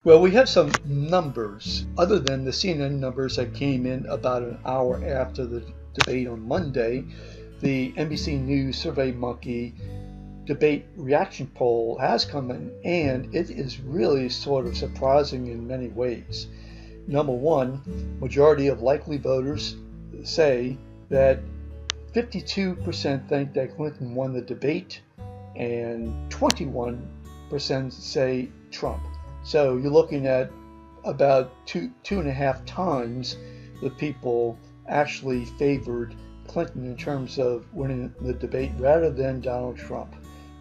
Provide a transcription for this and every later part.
Well, we have some numbers other than the CNN numbers that came in about an hour after the debate on Monday. The NBC News SurveyMonkey debate reaction poll has come in, and it is really sort of surprising in many ways. Number one, majority of likely voters say that 52% think that Clinton won the debate, and 21% say Trump. So you're looking at about two and a half times the people actually favored Clinton in terms of winning the debate rather than Donald Trump.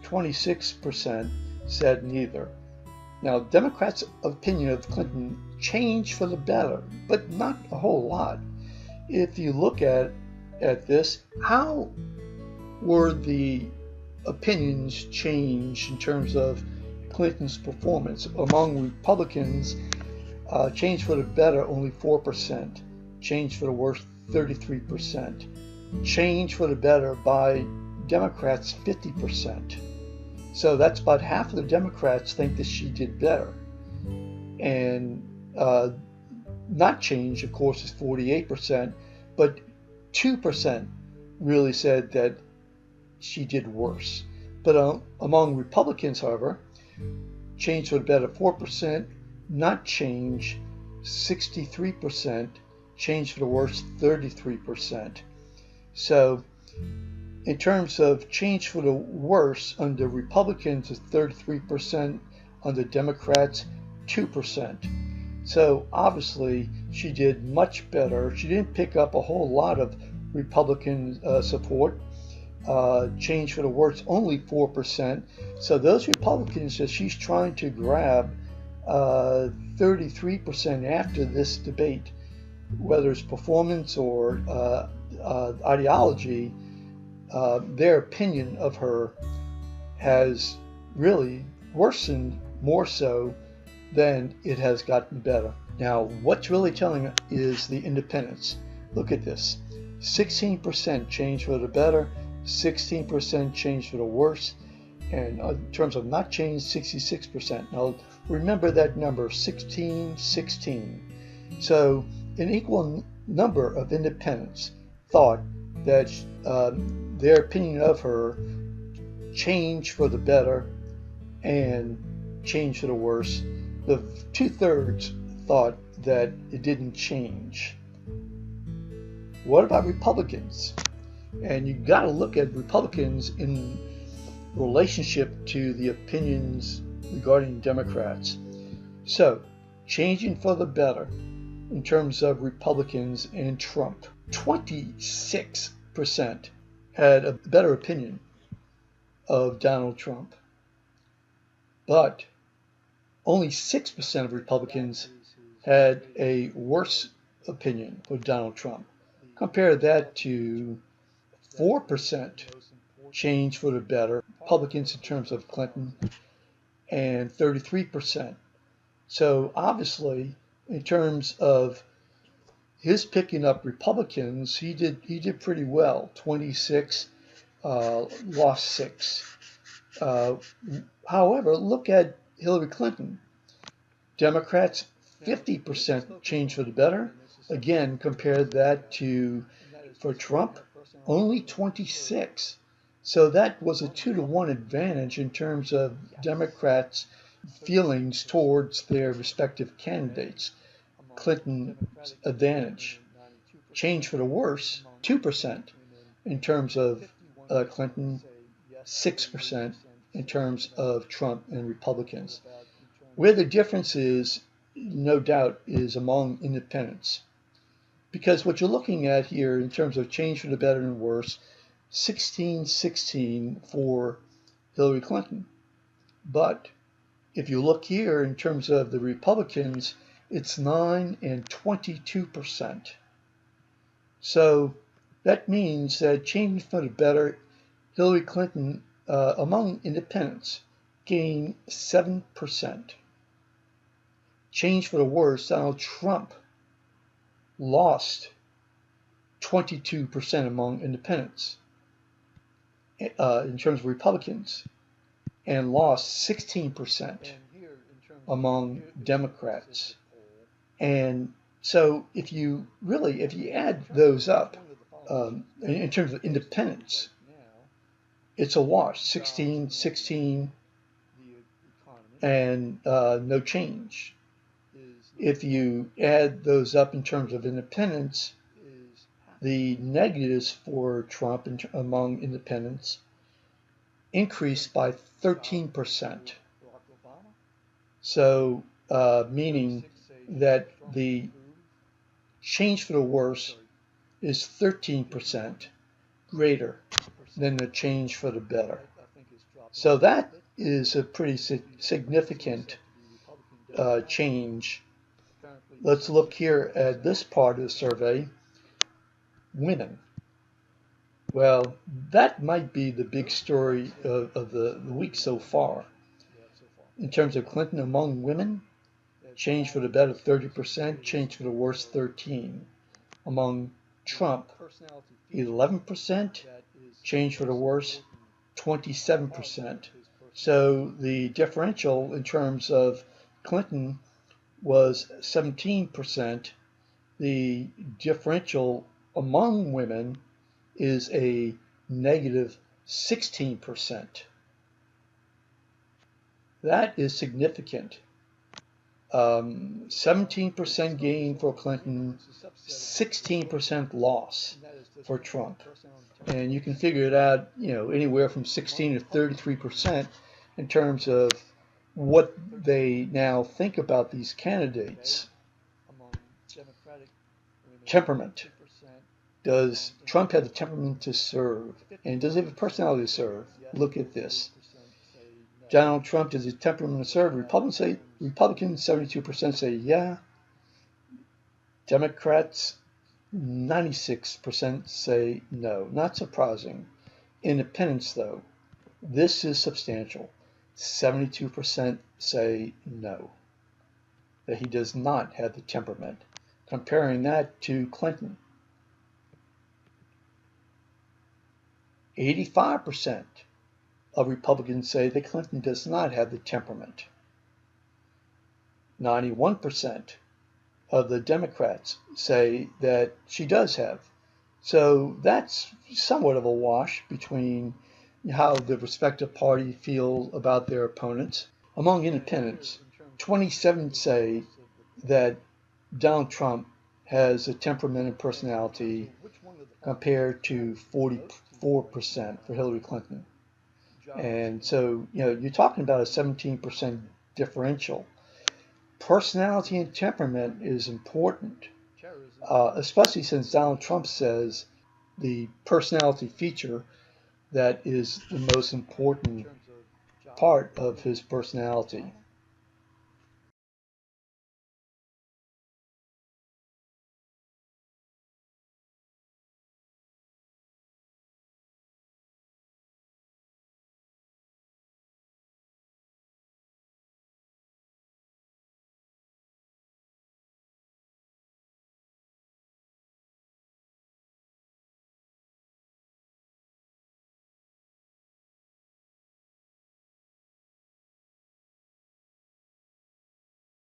26% said neither. Now, Democrats' opinion of Clinton changed for the better, but not a whole lot. If you look at this, how were the opinions changed in terms of Clinton's performance? Among Republicans, change for the better only 4%, change for the worse 33%, change for the better by Democrats 50%. So that's about half of the Democrats think that she did better. And not change, of course, is 48%, but 2% really said that she did worse. But among Republicans, however, change for the better 4%, not change 63%, change for the worse 33%. So in terms of change for the worse, under Republicans is 33%, under Democrats 2%. So obviously she did much better. She didn't pick up a whole lot of Republican support. Change for the worse only 4%. So those Republicans that she's trying to grab 33% after this debate, whether it's performance or ideology, their opinion of her has really worsened more so than it has gotten better. Now, what's really telling is the independents. Look at this. 16% change for the better, 16% change for the worse, and in terms of not change, 66%. Now, remember that number, 16, 16. So an equal number of independents thought that their opinion of her changed for the better and changed for the worse. The 2/3 thought that it didn't change. What about Republicans? And you got to look at Republicans in relationship to the opinions regarding Democrats. So, changing for the better in terms of Republicans and Trump. 26% had a better opinion of Donald Trump, but only 6% of Republicans had a worse opinion of Donald Trump. Compare that to 4% change for the better, Republicans in terms of Clinton, and 33%. So obviously, in terms of his picking up Republicans, he did pretty well. 26, lost 6. However, look at Hillary Clinton. Democrats 50% change for the better. Again, compare that to for Trump, only 26. So that was a 2-to-1 advantage in terms of Democrats' feelings towards their respective candidates. Clinton's advantage. Change for the worse, 2% in terms of Clinton, 6% in terms of Trump and Republicans. Where the difference is, no doubt, is among independents. Because what you're looking at here in terms of change for the better and worse, 16-16 for Hillary Clinton. But if you look here in terms of the Republicans, it's 9 and 22%. So that means that changing for the better, Hillary Clinton, among independents, gained 7%. Change for the worse, Donald Trump lost 22% among independents in terms of Republicans, and lost 16% among Democrats. And so if you add those up in terms of independents, it's a wash, 16, 16, and no change. If you add those up in terms of independents, the negatives for Trump among independents increased by 13%. So, meaning that the change for the worse is 13% greater than the change for the better. So that is a pretty significant change. Let's look here at this part of the survey, women. Well, that might be the big story of the week so far. In terms of Clinton among women, change for the better 30%, change for the worse 13%. Among Trump, 11%, change for the worse 27%. So the differential in terms of Clinton was 17%. The differential among women is a negative 16%. That is significant. 17% gain for Clinton, 16% loss for Trump. And you can figure it out, anywhere from 16 to 33% in terms of what they now think about these candidates. Temperament. Does Trump have the temperament to serve? And does he have a personality to serve? Look at this. Donald Trump, does his temperament to serve? Republicans 72% say yeah. Democrats 96% say no. Not surprising. Independents, though, this is substantial. 72% say no, that he does not have the temperament. Comparing that to Clinton, 85% of Republicans say that Clinton does not have the temperament. 91% of the Democrats say that she does have. So that's somewhat of a wash between how the respective party feel about their opponents. Among independents, 27 say that Donald Trump has a temperament and personality compared to 44% for Hillary Clinton. And so, you're talking about a 17% differential. Personality and temperament is important, especially since Donald Trump says the personality feature that is the most important part of his personality.